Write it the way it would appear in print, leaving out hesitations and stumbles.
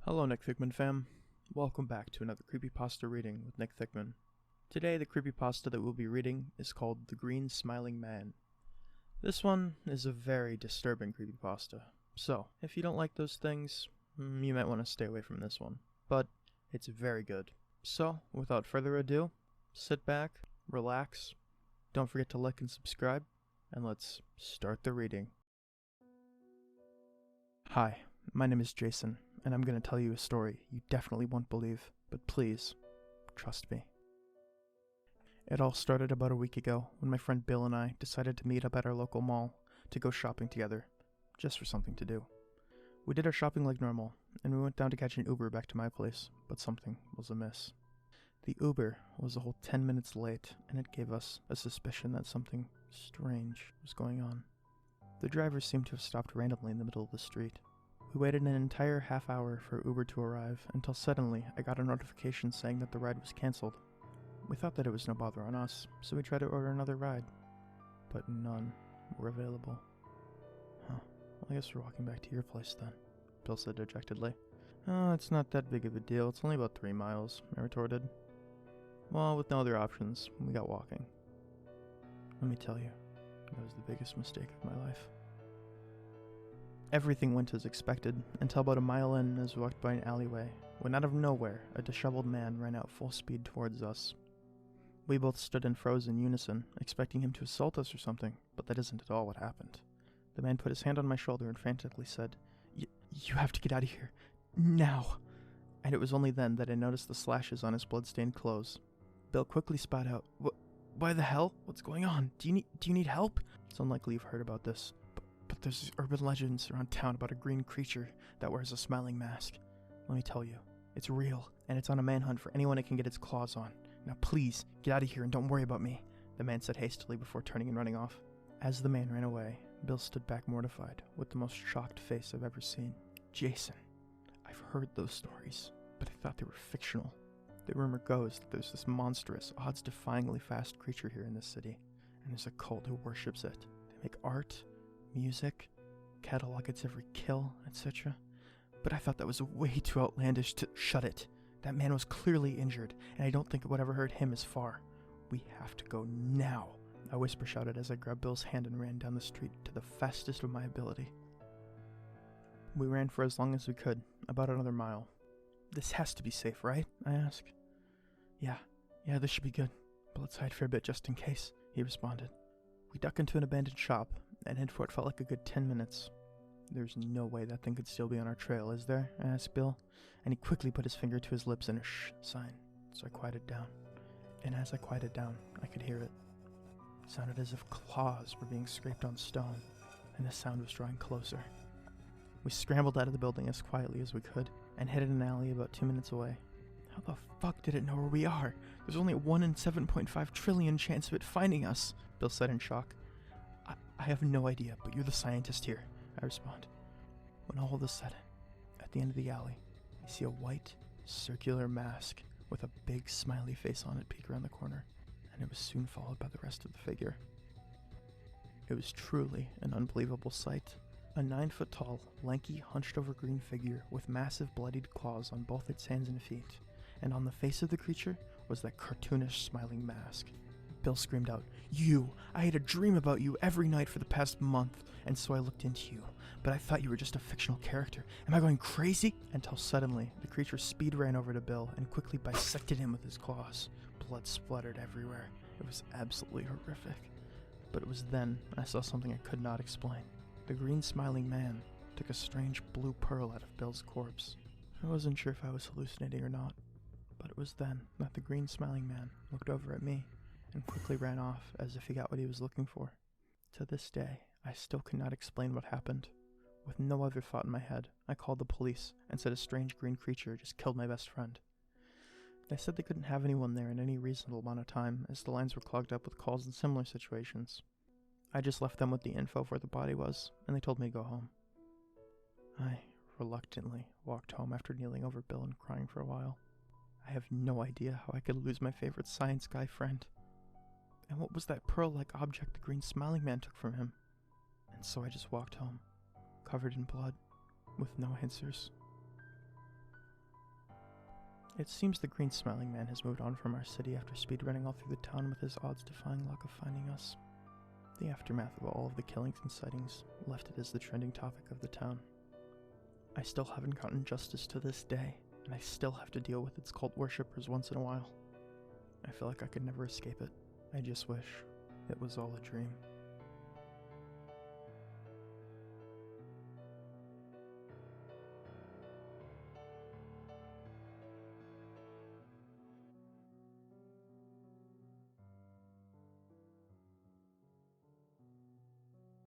Hello Nick Thickman fam, welcome back to another Creepypasta reading with Nick Thickman. Today the Creepypasta that we'll be reading is called The Green Smiling Man. This one is a very disturbing Creepypasta, so if you don't like those things, you might want to stay away from this one, but it's very good. So without further ado, sit back, relax, don't forget to like and subscribe, and let's start the reading. Hi, my name is Jason, and I'm going to tell you a story you definitely won't believe, but please, trust me. It all started about a week ago when my friend Bill and I decided to meet up at our local mall to go shopping together, just for something to do. We did our shopping like normal, and we went down to catch an Uber back to my place, but something was amiss. The Uber was a whole 10 minutes late, and it gave us a suspicion that something strange was going on. The driver seemed to have stopped randomly in the middle of the street. We waited an entire half hour for Uber to arrive until suddenly I got a notification saying that the ride was cancelled. We thought that it was no bother on us, so we tried to order another ride, but none were available. Well, I guess we're walking back to your place then, Bill said dejectedly. Oh, it's not that big of a deal, it's only about 3 miles, I retorted. Well, with no other options, we got walking. Let me tell you, that was the biggest mistake of my life. Everything went as expected, until about a mile in as we walked by an alleyway, when out of nowhere, a disheveled man ran out full speed towards us. We both stood and froze in unison, expecting him to assault us or something, but that isn't at all what happened. The man put his hand on my shoulder and frantically said, You have to get out of here, now! And it was only then that I noticed the slashes on his blood-stained clothes. Bill quickly spat out, Why the hell? What's going on? Do you need help? It's unlikely you've heard about this. But there's these urban legends around town about a green creature that wears a smiling mask. Let me tell you, it's real, and it's on a manhunt for anyone it can get its claws on. Now please, get out of here and don't worry about me, the man said hastily before turning and running off. As the man ran away, Bill stood back mortified, with the most shocked face I've ever seen. Jason, I've heard those stories, but I thought they were fictional. The rumor goes that there's this monstrous, odds-defyingly fast creature here in this city, and there's a cult who worships it. They make art, music, catalog its every kill, etc. But I thought that was way too outlandish to shut it. That man was clearly injured, and I don't think it would ever hurt him as far. We have to go now, I whisper shouted as I grabbed Bill's hand and ran down the street to the fastest of my ability. We ran for as long as we could, about another mile. This has to be safe, right? I asked. Yeah, this should be good, but let's hide for a bit just in case, he responded. We duck into an abandoned shop, and hid for what felt like a good 10 minutes. There's no way that thing could still be on our trail, is there? I asked Bill, and he quickly put his finger to his lips in a shh sign, so I quieted down. And as I quieted down, I could hear it. It sounded as if claws were being scraped on stone, and the sound was drawing closer. We scrambled out of the building as quietly as we could, and hid in an alley about 2 minutes away. How the fuck did it know where we are? There's only a 1 in 7.5 trillion chance of it finding us, Bill said in shock. I have no idea, but you're the scientist here, I respond. When all of a sudden, at the end of the alley, I see a white, circular mask with a big smiley face on it peek around the corner, and it was soon followed by the rest of the figure. It was truly an unbelievable sight. A 9-foot-tall, lanky, hunched-over green figure with massive bloodied claws on both its hands and feet, and on the face of the creature was that cartoonish smiling mask. Bill screamed out, You! I had a dream about you every night for the past month, and so I looked into you. But I thought you were just a fictional character. Am I going crazy? Until suddenly, the creature speed ran over to Bill and quickly bisected him with his claws. Blood splattered everywhere. It was absolutely horrific. But it was then I saw something I could not explain. The green smiling man took a strange blue pearl out of Bill's corpse. I wasn't sure if I was hallucinating or not, but it was then that the green smiling man looked over at me and quickly ran off as if he got what he was looking for. To this day, I still could not explain what happened. With no other thought in my head, I called the police and said a strange green creature just killed my best friend. They said they couldn't have anyone there in any reasonable amount of time as the lines were clogged up with calls in similar situations. I just left them with the info of where the body was, and they told me to go home. I reluctantly walked home after kneeling over Bill and crying for a while. I have no idea how I could lose my favorite science guy friend. And what was that pearl-like object the green smiling man took from him? And so I just walked home, covered in blood, with no answers. It seems the green smiling man has moved on from our city after speedrunning all through the town with his odds-defying luck of finding us. The aftermath of all of the killings and sightings left it as the trending topic of the town. I still haven't gotten justice to this day, and I still have to deal with its cult worshippers once in a while. I feel like I could never escape it. I just wish it was all a dream.